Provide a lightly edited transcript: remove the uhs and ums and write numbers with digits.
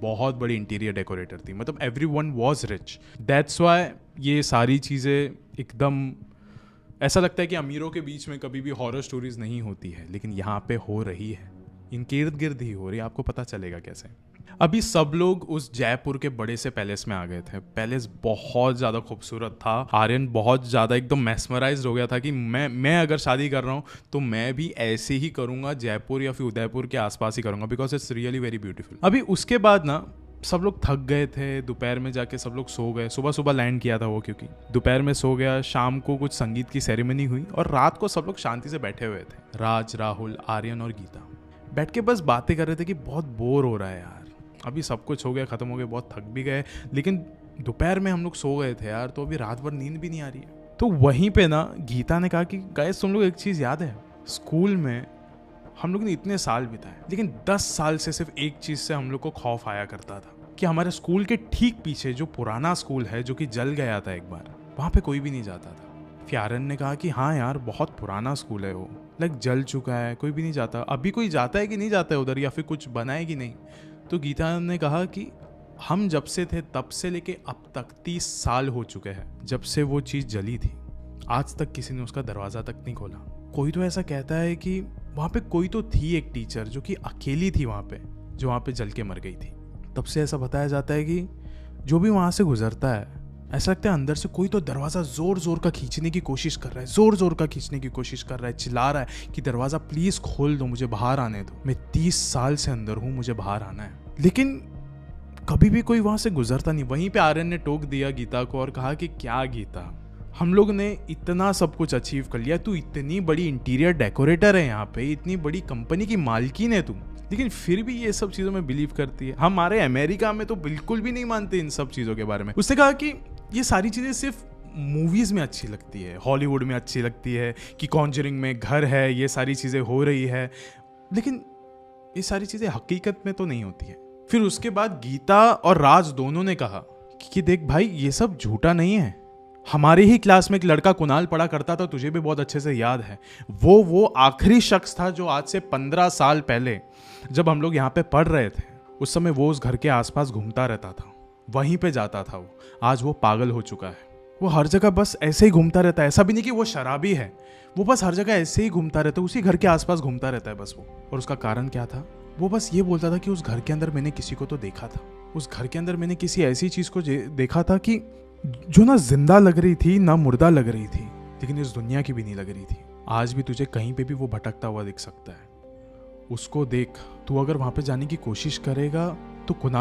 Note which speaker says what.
Speaker 1: बहुत बड़ी interior decorator थी, मतलब everyone was rich. That's why ये सारी चीज़ें एकदम ऐसा लगता है कि अमीरों के बीच में कभी भी हॉरर स्टोरीज नहीं होती है, लेकिन यहाँ पे हो रही है, इनके इर्द गिर्द ही हो रही है। आपको पता चलेगा कैसे। अभी सब लोग उस जयपुर के बड़े से पैलेस में आ गए थे। पैलेस बहुत ज़्यादा खूबसूरत था। आर्यन बहुत ज़्यादा एकदम मैस्मराइज्ड हो गया था कि मैं अगर शादी कर रहा हूँ तो मैं भी ऐसे ही करूँगा, जयपुर या फिर उदयपुर के आसपास ही करूँगा, because it's really very beautiful. अभी उसके बाद ना सब लोग थक गए थे, दोपहर में जाके सब लोग सो गए। सुबह सुबह लैंड किया था वो, क्योंकि दोपहर में सो गया। शाम को कुछ संगीत की सेरेमनी हुई और रात को सब लोग शांति से बैठे हुए थे। राज, राहुल, आर्यन और गीता बैठ के बस बातें कर रहे थे कि बहुत बोर हो रहा है यार, अभी सब कुछ हो गया, ख़त्म हो गया, बहुत थक भी गए, लेकिन दोपहर में हम लोग सो गए थे यार, तो अभी रात भर नींद भी नहीं आ रही है। तो वहीं पे ना गीता ने कहा कि गाइस तुम लोग एक चीज़ याद है, स्कूल में हम लोग ने इतने साल बिताए, लेकिन 10 साल से सिर्फ एक चीज़ से हम लोग को खौफ आया करता था कि हमारे स्कूल के ठीक पीछे जो पुराना स्कूल है, जो कि जल गया था एक बार, वहाँ पे कोई भी नहीं जाता था। फिर आर्यन ने कहा कि हाँ यार, बहुत पुराना स्कूल है वो, लाइक जल चुका है, कोई भी नहीं जाता। अभी कोई जाता है कि नहीं जाता है उधर, या फिर कुछ बना है कि नहीं? तो गीता ने कहा कि हम जब से थे तब से लेके अब तक 30 साल हो चुके हैं जब से वो चीज़ जली थी, आज तक किसी ने उसका दरवाज़ा तक नहीं खोला। कोई तो ऐसा कहता है कि वहाँ पे कोई तो थी एक टीचर जो कि अकेली थी वहाँ पे, जो वहाँ पे जल के मर गई थी। तब से ऐसा बताया जाता है कि जो भी वहाँ से गुजरता है, ऐसा लगता है अंदर से कोई तो दरवाज़ा जोर जोर का खींचने की कोशिश कर रहा है, जोर जोर का खींचने की कोशिश कर रहा है, चिल्ला रहा है कि दरवाज़ा प्लीज़ खोल दो, मुझे बाहर आने दो, मैं 30 साल से अंदर हूँ, मुझे बाहर आना है। लेकिन कभी भी कोई वहाँ से गुजरता नहीं। वहीं पे आर्यन ने टोक दिया गीता को और कहा कि क्या गीता, हम लोग ने इतना सब कुछ अचीव कर लिया, तू इतनी बड़ी इंटीरियर डेकोरेटर है यहाँ पे, इतनी बड़ी कंपनी की मालकिन है तू, लेकिन फिर भी ये सब चीज़ों में बिलीव करती है। हमारे अमेरिका में तो बिल्कुल भी नहीं मानते इन सब चीज़ों के बारे में। उसने कहा कि ये सारी चीज़ें सिर्फ मूवीज़ में अच्छी लगती है, हॉलीवुड में अच्छी लगती है कि कॉन्जरिंग में घर है, ये सारी चीज़ें हो रही है, लेकिन ये सारी चीज़ें हकीकत में तो नहीं होती है। फिर उसके बाद गीता और राज दोनों ने कहा कि देख भाई, ये सब झूठा नहीं है। हमारे ही क्लास में एक लड़का कुणाल पढ़ा करता था, तुझे भी बहुत अच्छे से याद है, वो आखिरी शख्स था जो आज से 15 साल पहले जब हम लोग यहाँ पे पढ़ रहे थे, उस समय वो उस घर के आसपास घूमता रहता था, वहीं पे जाता था वो। आज वो पागल हो चुका है, वो हर जगह बस ऐसे ही घूमता रहता है। ऐसा भी नहीं कि वो शराबी है, वो बस हर जगह ऐसे ही घूमता रहता है, उसी घर के आसपास घूमता रहता है बस वो। और उसका कारण क्या था? वो बस ये बोलता था कि उस घर के अंदर मैंने किसी को तो देखा था, उस घर के अंदर मैंने किसी ऐसी चीज़ को देखा था कि जो ना जिंदा लग रही थी ना मुर्दा लग रही थी, लेकिन इस दुनिया की भी नहीं लग रही थी। आज भी तुझे कहीं पे भी वो भटकता हुआ दिख सकता है, उसको देख। तू अगर वहां पे जाने की कोशिश करेगा तो कुणाल